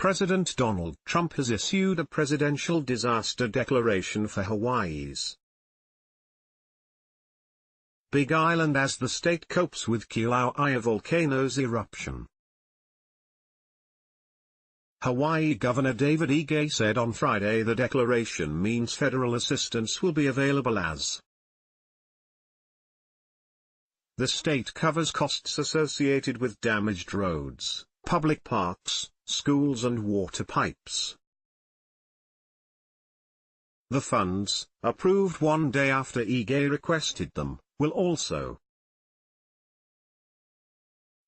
President Donald Trump has issued a presidential disaster declaration for Hawaii's Big Island as the state copes with Kilauea volcano's eruption. Hawaii Governor David Ige said on Friday the declaration means federal assistance will be available as the state covers costs associated with damaged roads, public parks, schools and water pipes. The funds, approved one day after Ige requested them, will also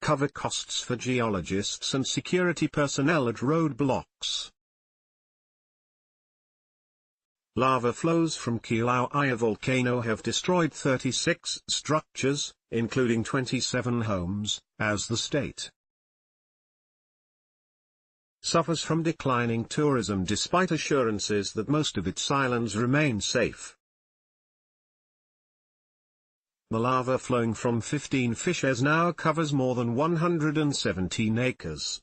cover costs for geologists and security personnel at roadblocks. Lava flows from Kilauea volcano have destroyed 36 structures, including 27 homes, as the state suffers from declining tourism despite assurances that most of its islands remain safe. The lava flowing from 15 fissures now covers more than 117 acres.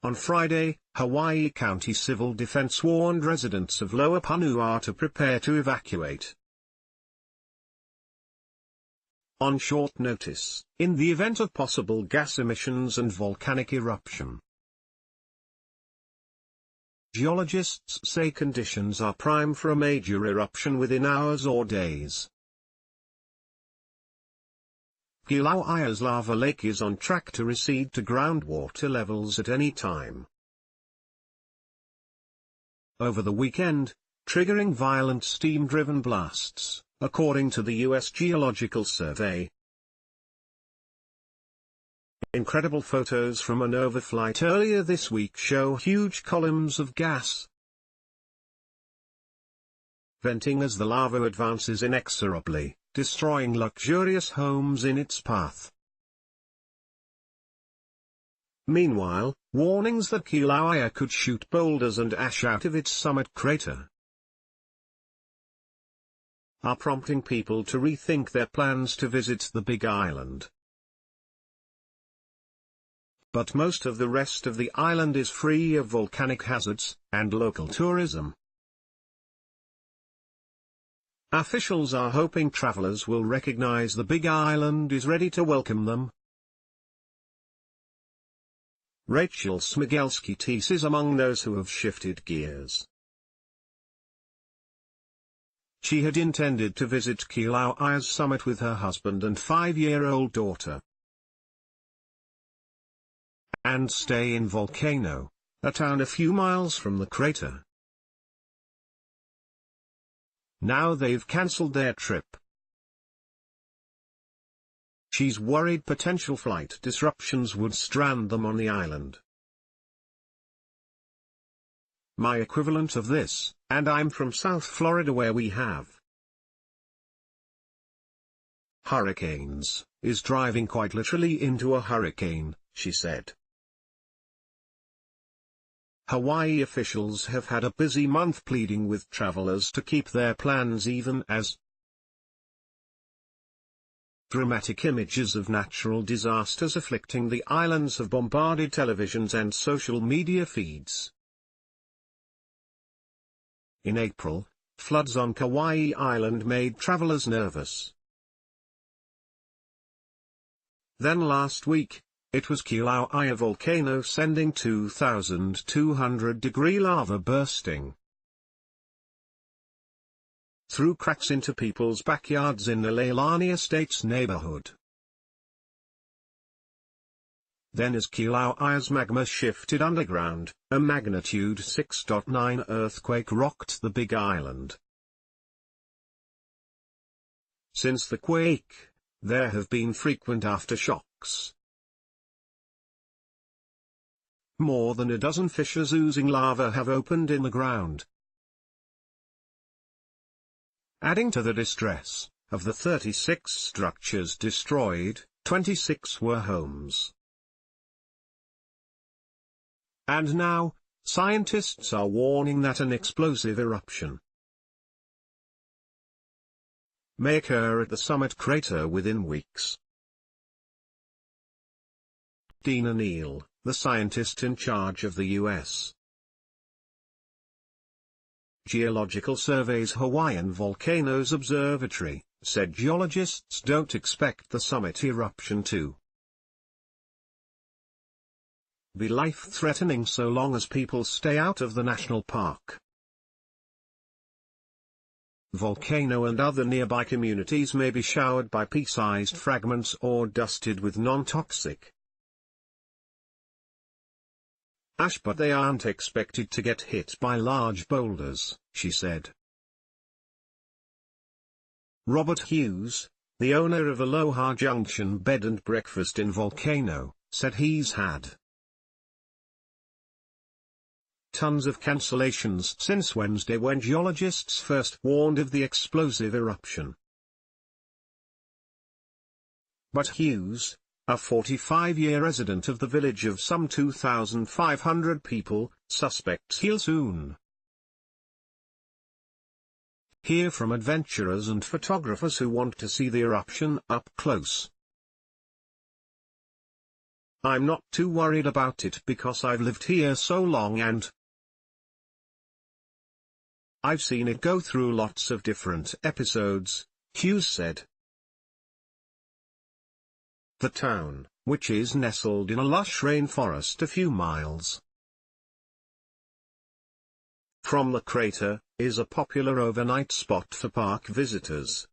On Friday, Hawaii County Civil Defense warned residents of Lower Punua to prepare to evacuate on short notice, in the event of possible gas emissions and volcanic eruption. Geologists say conditions are prime for a major eruption within hours or days. Kilauea's lava lake is on track to recede to groundwater levels at any time over the weekend, triggering violent steam-driven blasts, according to the U.S. Geological Survey. Incredible photos from an overflight earlier this week show huge columns of gas venting as the lava advances inexorably, destroying luxurious homes in its path. Meanwhile, warnings that Kilauea could shoot boulders and ash out of its summit crater are prompting people to rethink their plans to visit the Big Island. But most of the rest of the island is free of volcanic hazards, and local tourism. Officials are hoping travelers will recognize the Big Island is ready to welcome them. Rachel Smigelski-Teese is among those who have shifted gears. She had intended to visit Kilauea's summit with her husband and 5-year-old daughter, and stay in Volcano, a town a few miles from the crater. Now they've cancelled their trip. She's worried potential flight disruptions would strand them on the island. My equivalent of this, and I'm from South Florida where we have hurricanes, is driving quite literally into a hurricane, she said. Hawaii officials have had a busy month pleading with travelers to keep their plans even as dramatic images of natural disasters afflicting the islands have bombarded televisions and social media feeds. In April, floods on Kauai Island made travelers nervous. Then last week, it was Kilauea volcano sending 2,200-degree lava bursting through cracks into people's backyards in the Leilani Estates neighborhood. Then as Kilauea's magma shifted underground, a magnitude 6.9 earthquake rocked the Big Island. Since the quake, there have been frequent aftershocks. More than a dozen fissures oozing lava have opened in the ground. Adding to the distress, of the 36 structures destroyed, 26 were homes. And now, scientists are warning that an explosive eruption may occur at the summit crater within weeks. Dina Neal, the scientist in charge of the U.S. Geological Survey's Hawaiian Volcanoes Observatory, said geologists don't expect the summit eruption to be life-threatening so long as people stay out of the national park. Volcano and other nearby communities may be showered by pea-sized fragments or dusted with non-toxic ash, but they aren't expected to get hit by large boulders, she said. Robert Hughes, the owner of Aloha Junction Bed and Breakfast in Volcano, said he's had tons of cancellations since Wednesday when geologists first warned of the explosive eruption. But Hughes, a 45-year resident of the village of some 2,500 people, suspects he'll soon hear from adventurers and photographers who want to see the eruption up close. I'm not too worried about it because I've lived here so long and I've seen it go through lots of different episodes, Hughes said. The town, which is nestled in a lush rainforest a few miles from the crater, is a popular overnight spot for park visitors.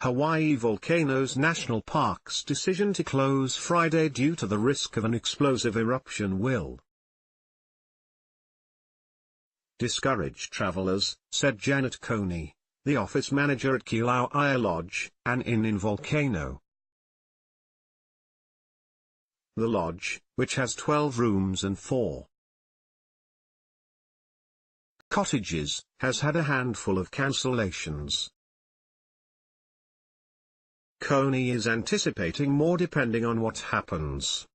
Hawaii Volcanoes National Park's decision to close Friday due to the risk of an explosive eruption will discourage travelers, said Janet Coney, the office manager at Kilauea Lodge, an inn in Volcano. The lodge, which has 12 rooms and 4 cottages, has had a handful of cancellations. Coney is anticipating more depending on what happens.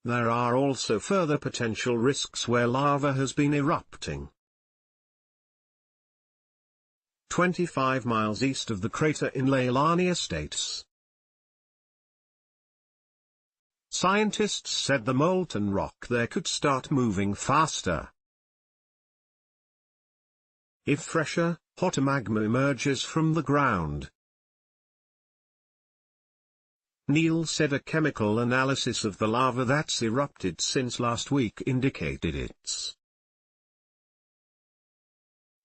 There are also further potential risks where lava has been erupting. 25 miles east of the crater in Leilani Estates, scientists said the molten rock there could start moving faster if fresher, hotter magma emerges from the ground. Neil said a chemical analysis of the lava that's erupted since last week indicated it's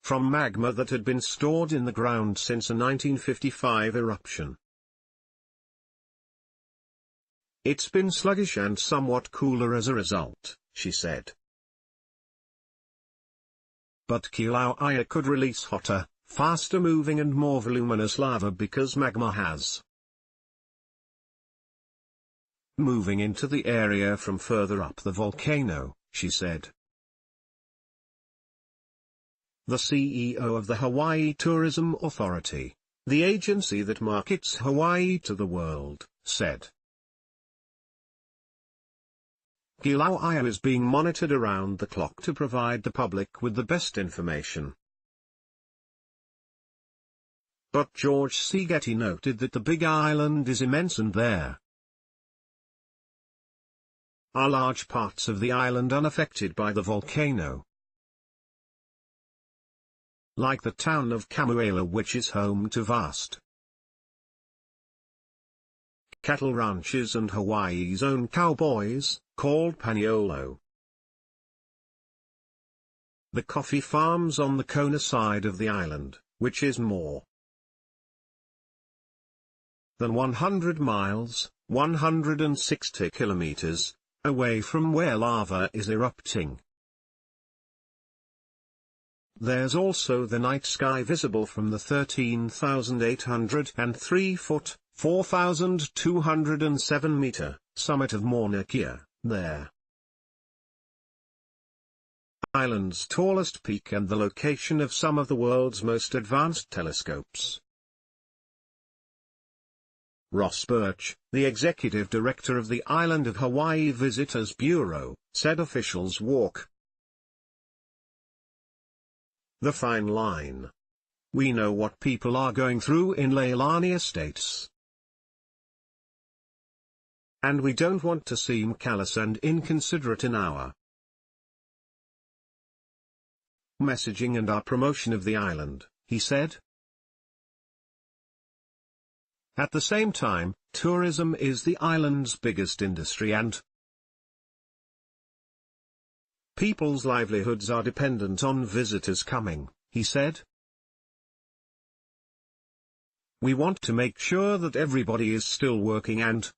from magma that had been stored in the ground since a 1955 eruption. It's been sluggish and somewhat cooler as a result, she said. But Kilauea could release hotter, faster moving and more voluminous lava because magma has moving into the area from further up the volcano, she said. The CEO of the Hawaii Tourism Authority, the agency that markets Hawaii to the world, said Kilauea is being monitored around the clock to provide the public with the best information. But George C. Getty noted that the Big Island is immense and there are large parts of the island unaffected by the volcano, like the town of Kilauea, which is home to vast cattle ranches and Hawaii's own cowboys, called Paniolo. The coffee farms on the Kona side of the island, which is more than 100 miles, 160 kilometers, away from where lava is erupting. There's also the night sky visible from the 13,803 foot, 4,207 meter, summit of Mauna Kea, there. Island's tallest peak and the location of some of the world's most advanced telescopes. Ross Birch, the executive director of the Island of Hawaii Visitors Bureau, said officials walk the fine line. We know what people are going through in Leilani Estates. And we don't want to seem callous and inconsiderate in our messaging and our promotion of the island, he said. At the same time, tourism is the island's biggest industry and people's livelihoods are dependent on visitors coming, he said. We want to make sure that everybody is still working and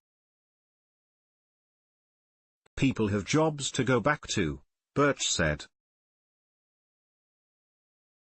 people have jobs to go back to, Birch said.